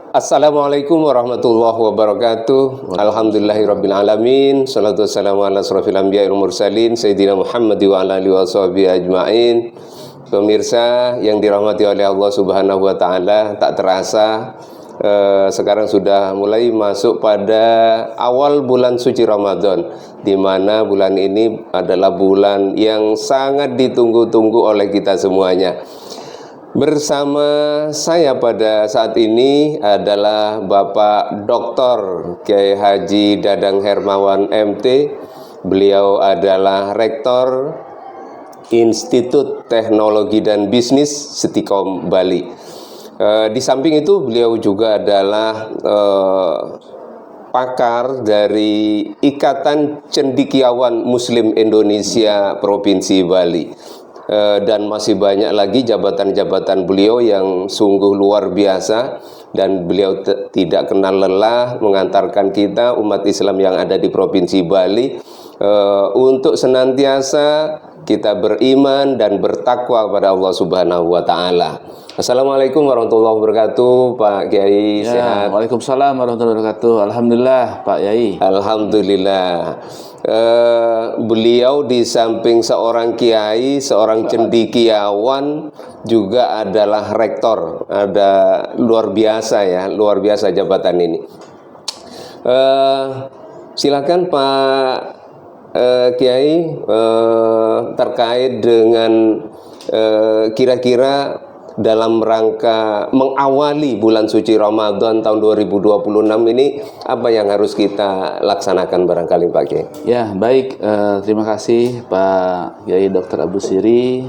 Assalamualaikum warahmatullahi wabarakatuh. Alhamdulillahirabbil alamin. Shalatu wassalamu ala asrofil anbiya'i wal mursalin sayyidina Muhammad wa ala alihi washabihi ajmain. Pemirsa yang dirahmati oleh Allah Subhanahu wa taala, tak terasa sekarang sudah mulai masuk pada awal bulan suci Ramadan, di mana bulan ini adalah bulan yang sangat ditunggu-tunggu oleh kita semuanya. Bersama saya pada saat ini adalah Bapak Dr. Kiai Haji Dadang Hermawan MT. Beliau adalah Rektor Institut Teknologi dan Bisnis Setikom Bali. Di samping itu beliau juga adalah pakar dari Ikatan Cendekiawan Muslim Indonesia Provinsi Bali. Dan masih banyak lagi jabatan-jabatan beliau yang sungguh luar biasa, dan beliau tidak kenal lelah mengantarkan kita umat Islam yang ada di Provinsi Bali untuk senantiasa kita beriman dan bertakwa kepada Allah Subhanahu wa taala. Assalamualaikum warahmatullahi wabarakatuh, Pak Kiai. Sehat? Waalaikumsalam warahmatullahi wabarakatuh. Alhamdulillah, Pak Yai. Alhamdulillah. Beliau di samping seorang kiai, seorang cendekiawan, juga adalah rektor. Ada luar biasa ya, luar biasa jabatan ini. Silakan Pak Kiai, terkait dengan kira-kira dalam rangka mengawali bulan suci Ramadan tahun 2026 ini, apa yang harus kita laksanakan barangkali Pak Kiai? Ya, baik. Terima kasih Pak Kiai Dr. Abu Siri,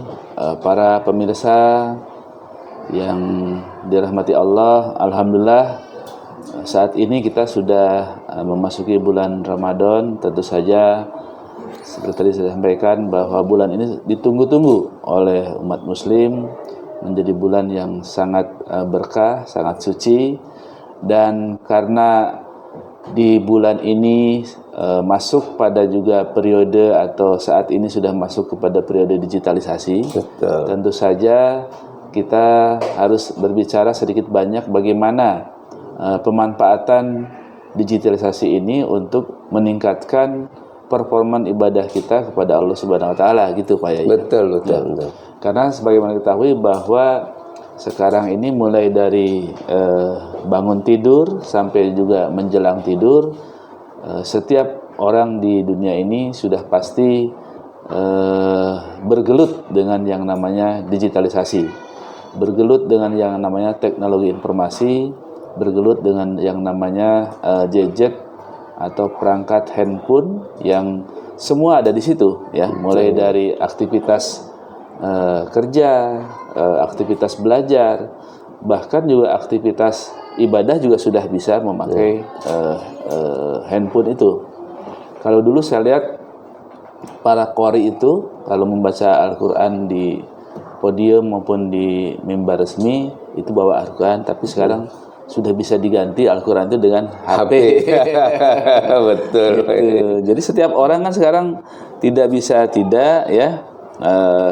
para pemirsa yang dirahmati Allah. Alhamdulillah, saat ini kita sudah memasuki bulan Ramadan. Tentu saja seperti tadi saya sampaikan bahwa bulan ini ditunggu-tunggu oleh umat muslim, menjadi bulan yang sangat berkah, sangat suci. Dan karena di bulan ini masuk pada juga periode, atau saat ini sudah masuk kepada periode digitalisasi. Betul. Tentu saja kita harus berbicara sedikit banyak bagaimana pemanfaatan digitalisasi ini untuk meningkatkan performa ibadah kita kepada Allah Subhanahu wa taala, gitu Pak Yai. Betul. Karena sebagaimana diketahui bahwa sekarang ini mulai dari bangun tidur sampai juga menjelang tidur, setiap orang di dunia ini sudah pasti bergelut dengan yang namanya digitalisasi, bergelut dengan yang namanya teknologi informasi, bergelut dengan yang namanya gadget atau perangkat handphone yang semua ada di situ ya, mulai dari aktivitas kerja, aktivitas belajar, bahkan juga aktivitas ibadah juga sudah bisa memakai handphone itu. Kalau dulu saya lihat para qori itu kalau membaca Al-Quran di podium maupun di mimbar resmi itu bawa Al-Quran, tapi sekarang sudah bisa diganti Al-Quran itu dengan HP. Betul. Gitu. Jadi setiap orang kan sekarang tidak bisa tidak ya.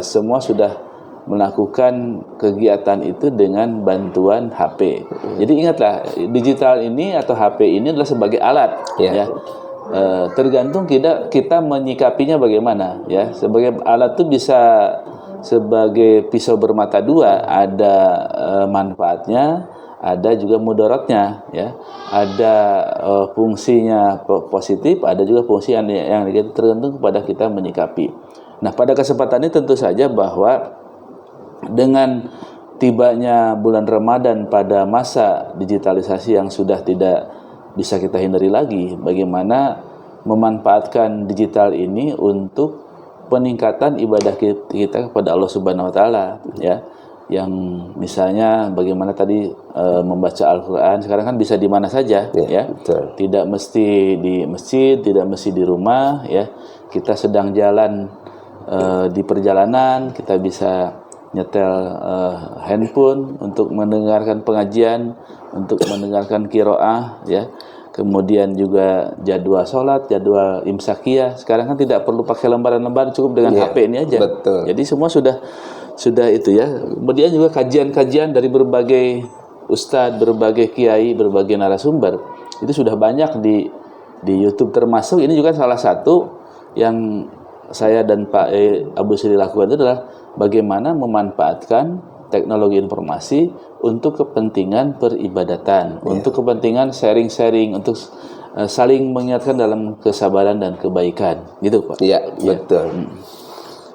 Semua sudah melakukan kegiatan itu dengan bantuan HP. Jadi ingatlah, digital ini atau HP ini adalah sebagai alat ya. Tergantung kita menyikapinya bagaimana ya. Sebagai alat itu bisa sebagai pisau bermata dua, ada manfaatnya, ada juga mudaratnya ya. Ada fungsinya positif, ada juga fungsi yang negatif, tergantung kepada kita menyikapi. Nah, pada kesempatan ini tentu saja bahwa dengan tibanya bulan Ramadan pada masa digitalisasi yang sudah tidak bisa kita hindari lagi, bagaimana memanfaatkan digital ini untuk peningkatan ibadah kita kepada Allah Subhanahu wa taala ya. Yang misalnya bagaimana tadi membaca Al-Qur'an sekarang kan bisa di mana saja ya. Betul. Tidak mesti di masjid, tidak mesti di rumah ya. Kita sedang jalan di perjalanan, kita bisa nyetel handphone untuk mendengarkan pengajian, untuk mendengarkan qiraah ya. Kemudian juga jadwal sholat, jadwal imsakiyah. Sekarang kan tidak perlu pakai lembaran-lembaran, cukup dengan HP ini aja. Betul. Jadi semua sudah itu ya. Kemudian juga kajian-kajian dari berbagai ustadz, berbagai kiai, berbagai narasumber itu sudah banyak di YouTube, termasuk ini juga salah satu yang saya dan Pak Abu Sri lakukan itu adalah bagaimana memanfaatkan teknologi informasi untuk kepentingan peribadatan, untuk kepentingan sharing-sharing, untuk saling mengingatkan dalam kesabaran dan kebaikan, gitu Pak. Ya, betul.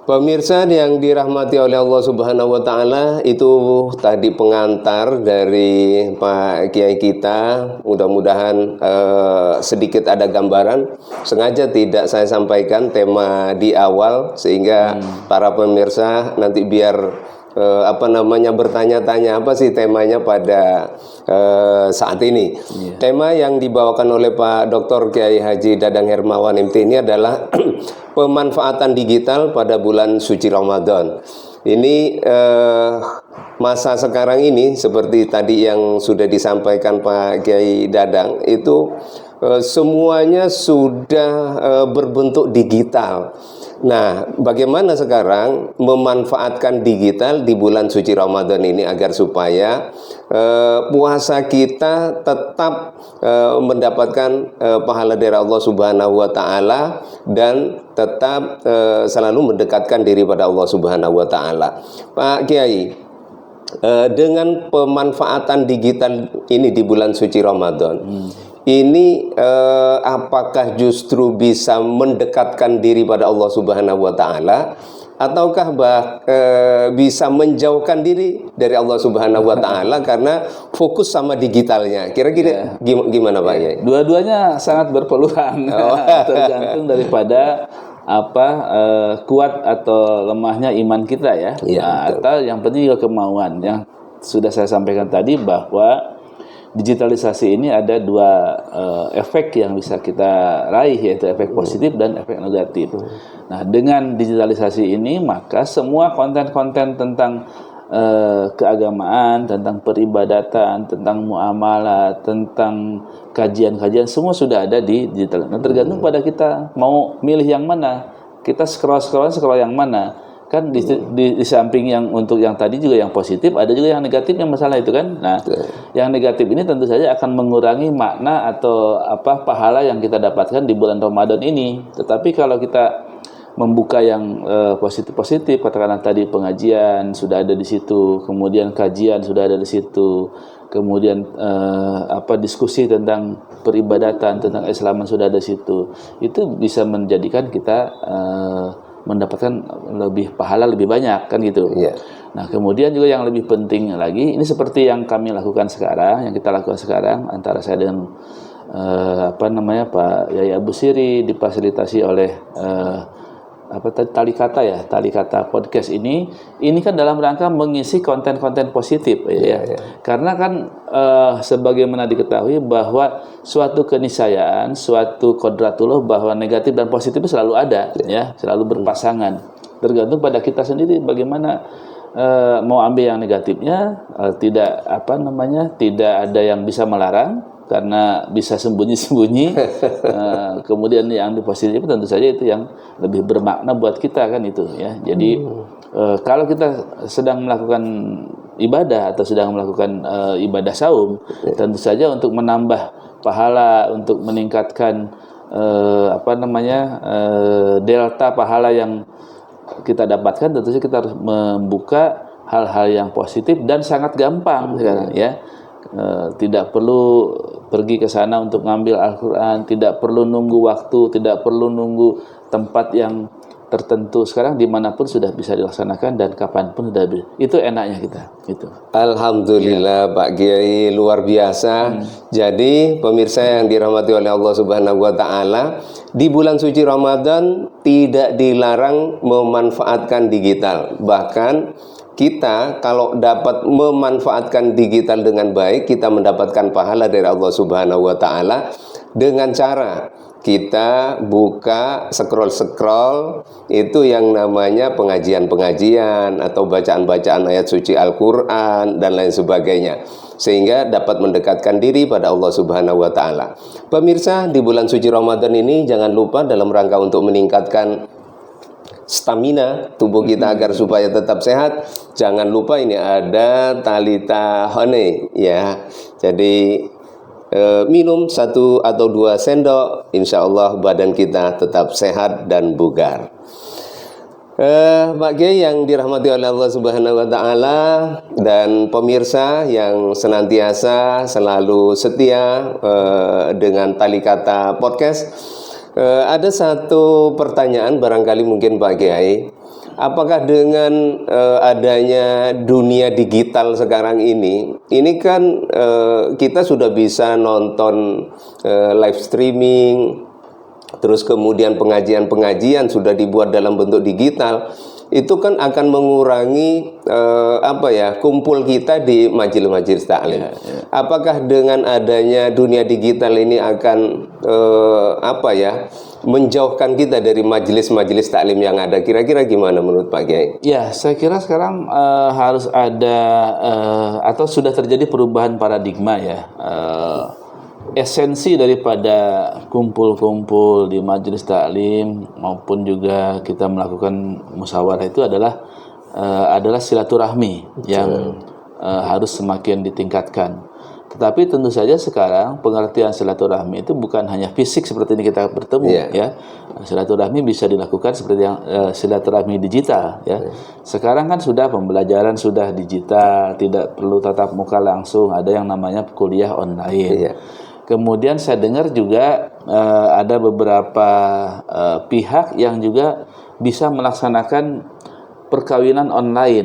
Pemirsa yang dirahmati oleh Allah Subhanahu wa taala, itu tadi pengantar dari Pak Kiai kita. Mudah-mudahan sedikit ada gambaran. Sengaja tidak saya sampaikan tema di awal sehingga para pemirsa nanti biar bertanya-tanya apa sih temanya pada saat ini. Tema yang dibawakan oleh Pak Dr. Kiai Haji Dadang Hermawan MT ini adalah pemanfaatan digital pada bulan suci Ramadan. Ini masa sekarang ini seperti tadi yang sudah disampaikan Pak Kiai Dadang itu semuanya sudah berbentuk digital. Nah, bagaimana sekarang memanfaatkan digital di bulan suci Ramadan ini agar supaya puasa kita tetap mendapatkan pahala dari Allah Subhanahu wa taala dan tetap selalu mendekatkan diri pada Allah Subhanahu wa taala. Pak Kiai, dengan pemanfaatan digital ini di bulan suci Ramadan, ini apakah justru bisa mendekatkan diri pada Allah Subhanahu wa taala ataukah bisa menjauhkan diri dari Allah Subhanahu wa taala karena fokus sama digitalnya? Kira-kira gimana Pak Kiai? Dua-duanya sangat berpeluang. Tergantung daripada kuat atau lemahnya iman kita ya. Atau yang penting juga kemauan. Yang sudah saya sampaikan tadi bahwa digitalisasi ini ada dua efek yang bisa kita raih, yaitu efek positif dan efek negatif. Nah, dengan digitalisasi ini maka semua konten-konten tentang keagamaan, tentang peribadatan, tentang muamalah, tentang kajian-kajian semua sudah ada di digital. Nah, tergantung pada kita mau milih yang mana. Kita scroll yang mana. Kan di samping yang untuk yang tadi juga yang positif, ada juga yang negatif yang masalah itu kan. Nah, yang negatif ini tentu saja akan mengurangi makna atau pahala yang kita dapatkan di bulan Ramadan ini. Tetapi kalau kita membuka yang positif-positif, katakanlah tadi pengajian sudah ada di situ, kemudian kajian sudah ada di situ, kemudian diskusi tentang peribadatan, tentang Islaman sudah ada di situ. Itu bisa menjadikan kita mendapatkan lebih pahala lebih banyak kan gitu. Nah, kemudian juga yang lebih penting lagi, ini seperti yang kami lakukan sekarang, yang kita lakukan sekarang antara saya dengan Pak Yai Abu Siri, difasilitasi oleh Tali Kata podcast ini kan dalam rangka mengisi konten-konten positif ya. Karena kan sebagaimana diketahui bahwa suatu keniscayaan, suatu kodratullah bahwa negatif dan positif itu selalu ada ya, selalu berpasangan. Tergantung pada kita sendiri bagaimana mau ambil yang negatifnya, tidak ada yang bisa melarang karena bisa sembunyi-sembunyi. Kemudian yang positif tentu saja itu yang lebih bermakna buat kita kan itu ya. Jadi kalau kita sedang melakukan ibadah atau sedang melakukan ibadah saum, tentu saja untuk menambah pahala, untuk meningkatkan delta pahala yang kita dapatkan, tentu saja kita harus membuka hal-hal yang positif dan sangat gampang sekarang ya. Tidak perlu pergi ke sana untuk ngambil Al-Quran, tidak perlu nunggu waktu, tidak perlu nunggu tempat yang tertentu. Sekarang dimanapun sudah bisa dilaksanakan dan kapanpun sudah bisa. Itu enaknya kita. Itu. Alhamdulillah Pak Kiai, luar biasa. Jadi pemirsa yang dirahmati oleh Allah Subhanahu wa taala, di bulan suci Ramadan tidak dilarang memanfaatkan digital. Bahkan kita kalau dapat memanfaatkan digital dengan baik, kita mendapatkan pahala dari Allah Subhanahu wa taala dengan cara kita buka scroll itu yang namanya pengajian-pengajian atau bacaan-bacaan ayat suci Al-Qur'an dan lain sebagainya, sehingga dapat mendekatkan diri pada Allah Subhanahu wa taala. Pemirsa, di bulan suci Ramadan ini jangan lupa dalam rangka untuk meningkatkan stamina tubuh kita agar supaya tetap sehat, jangan lupa ini ada tali tahone ya. Jadi minum 1 atau 2 sendok, insya Allah badan kita tetap sehat dan bugar. Pak Kiai yang dirahmati oleh Allah Subhanahu wa Ta'ala dan pemirsa yang senantiasa selalu setia dengan Tali Kata Podcast, ada satu pertanyaan barangkali mungkin Pak Kiai, apakah dengan adanya dunia digital sekarang ini kan kita sudah bisa nonton live streaming, terus kemudian pengajian-pengajian sudah dibuat dalam bentuk digital, itu kan akan mengurangi kumpul kita di majelis-majelis taklim. Apakah dengan adanya dunia digital ini akan menjauhkan kita dari majelis-majelis taklim yang ada? Kira-kira gimana menurut Pak Kiai? Ya, saya kira sekarang harus ada atau sudah terjadi perubahan paradigma ya. Esensi daripada kumpul-kumpul di majelis taklim maupun juga kita melakukan musyawarah itu adalah silaturahmi yang harus semakin ditingkatkan. Tetapi tentu saja sekarang pengertian silaturahmi itu bukan hanya fisik seperti ini kita bertemu ya. Silaturahmi bisa dilakukan seperti yang silaturahmi digital ya. Sekarang kan sudah pembelajaran sudah digital, tidak perlu tatap muka langsung, ada yang namanya kuliah online. Kemudian saya dengar juga ada beberapa pihak yang juga bisa melaksanakan perkawinan online.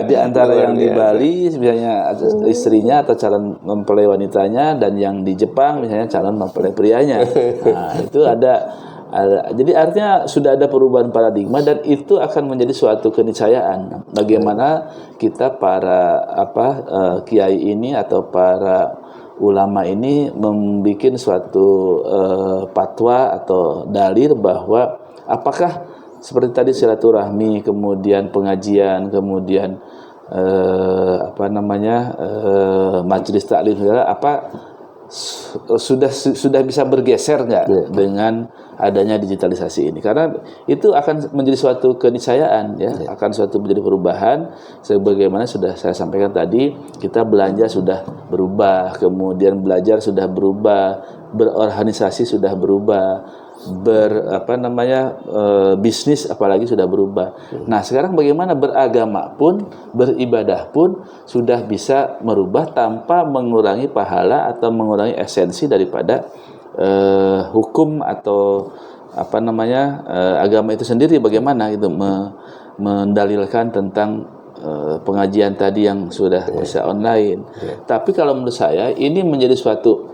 Jadi antara yang di Bali misalnya istrinya atau calon mempelai wanitanya, dan yang di Jepang misalnya calon mempelai prianya. Nah, itu ada. Jadi artinya sudah ada perubahan paradigma, dan itu akan menjadi suatu keniscayaan bagaimana kita para kiai ini atau para ulama ini membuat suatu fatwa atau dalil bahwa apakah seperti tadi silaturahmi, kemudian pengajian, kemudian majelis taklim sudah bisa bergeser nggak dengan adanya digitalisasi ini? Karena itu akan menjadi suatu keniscayaan ya, akan suatu menjadi perubahan. Sebagaimana sudah saya sampaikan tadi, kita belanja sudah berubah, kemudian belajar sudah berubah, berorganisasi sudah berubah, bisnis apalagi sudah berubah. Nah, sekarang bagaimana beragama pun, beribadah pun sudah bisa merubah tanpa mengurangi pahala atau mengurangi esensi daripada hukum atau agama itu sendiri. Bagaimana gitu mendalilkan tentang pengajian tadi yang sudah bisa online. Tapi kalau menurut saya ini menjadi suatu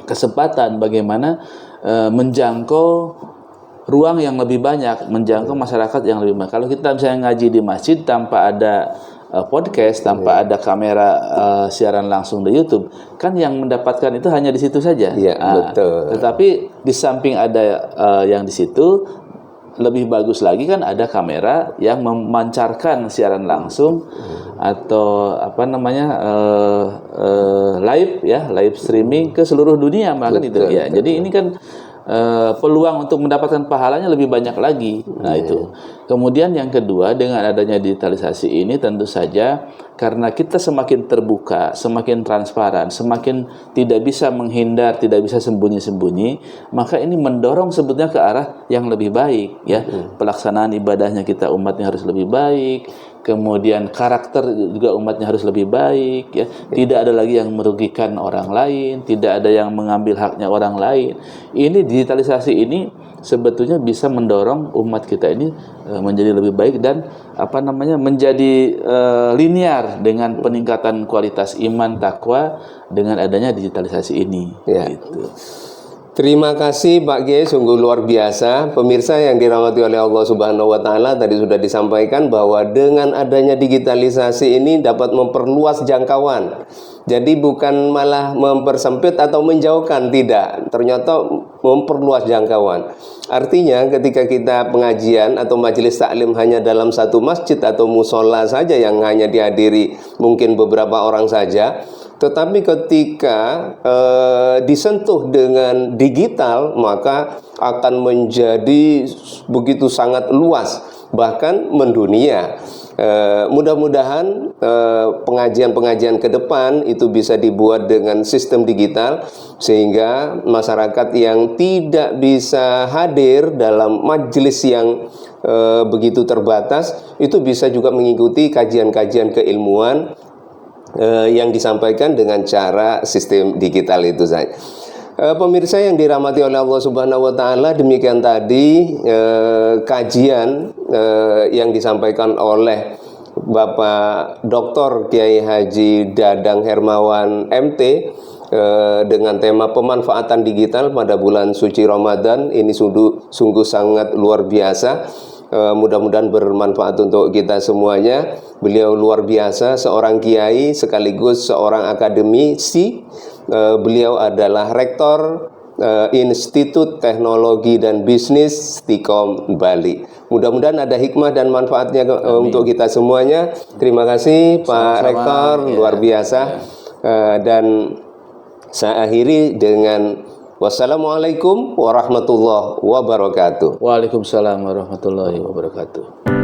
kesempatan bagaimana menjangkau ruang yang lebih banyak, menjangkau masyarakat yang lebih banyak. Kalau kita misalnya ngaji di masjid tanpa ada podcast, tanpa ada kamera siaran langsung di YouTube, kan yang mendapatkan itu hanya di situ saja. Betul. Tetapi di samping ada yang di situ, lebih bagus lagi kan ada kamera yang memancarkan siaran langsung atau live streaming ke seluruh dunia, maka itu ya. Jadi ini kan peluang untuk mendapatkan pahalanya lebih banyak lagi. Nah, itu. Kemudian yang kedua, dengan adanya digitalisasi ini tentu saja karena kita semakin terbuka, semakin transparan, semakin tidak bisa menghindar, tidak bisa sembunyi-sembunyi, maka ini mendorong sebetulnya ke arah yang lebih baik ya. Pelaksanaan ibadahnya kita umatnya harus lebih baik, kemudian karakter juga umatnya harus lebih baik ya. Tidak ada lagi yang merugikan orang lain, tidak ada yang mengambil haknya orang lain. Ini digitalisasi ini sebetulnya bisa mendorong umat kita ini menjadi lebih baik dan menjadi linear dengan peningkatan kualitas iman takwa dengan adanya digitalisasi ini. Gitu. Terima kasih Pak Kiai, sungguh luar biasa. Pemirsa yang dirahmati oleh Allah Subhanahu wa Ta'ala, tadi sudah disampaikan bahwa dengan adanya digitalisasi ini dapat memperluas jangkauan. Jadi bukan malah mempersempit atau menjauhkan, tidak. Ternyata memperluas jangkauan. Artinya ketika kita pengajian atau majelis taklim hanya dalam satu masjid atau musola saja yang hanya dihadiri mungkin beberapa orang saja, Tetapi ketika disentuh dengan digital, maka akan menjadi begitu sangat luas, bahkan mendunia. Mudah-mudahan pengajian-pengajian ke depan itu bisa dibuat dengan sistem digital, sehingga masyarakat yang tidak bisa hadir dalam majelis yang begitu terbatas itu bisa juga mengikuti kajian-kajian keilmuan yang disampaikan dengan cara sistem digital itu saja. Pemirsa yang dirahmati oleh Allah Subhanahu wa taala, demikian tadi kajian yang disampaikan oleh Bapak Dr. Kiai Haji Dadang Hermawan MT dengan tema pemanfaatan digital pada bulan suci Ramadan. Ini sungguh sangat luar biasa. Mudah-mudahan bermanfaat untuk kita semuanya. Beliau luar biasa, seorang kiai sekaligus seorang akademisi. Beliau adalah rektor Institut Teknologi dan Bisnis Stikom Bali. Mudah-mudahan ada hikmah dan manfaatnya untuk kita semuanya. Terima kasih Pak Rektor, luar biasa. Dan saya akhiri dengan wassalamualaikum warahmatullahi wabarakatuh. Waalaikumsalam warahmatullahi wabarakatuh.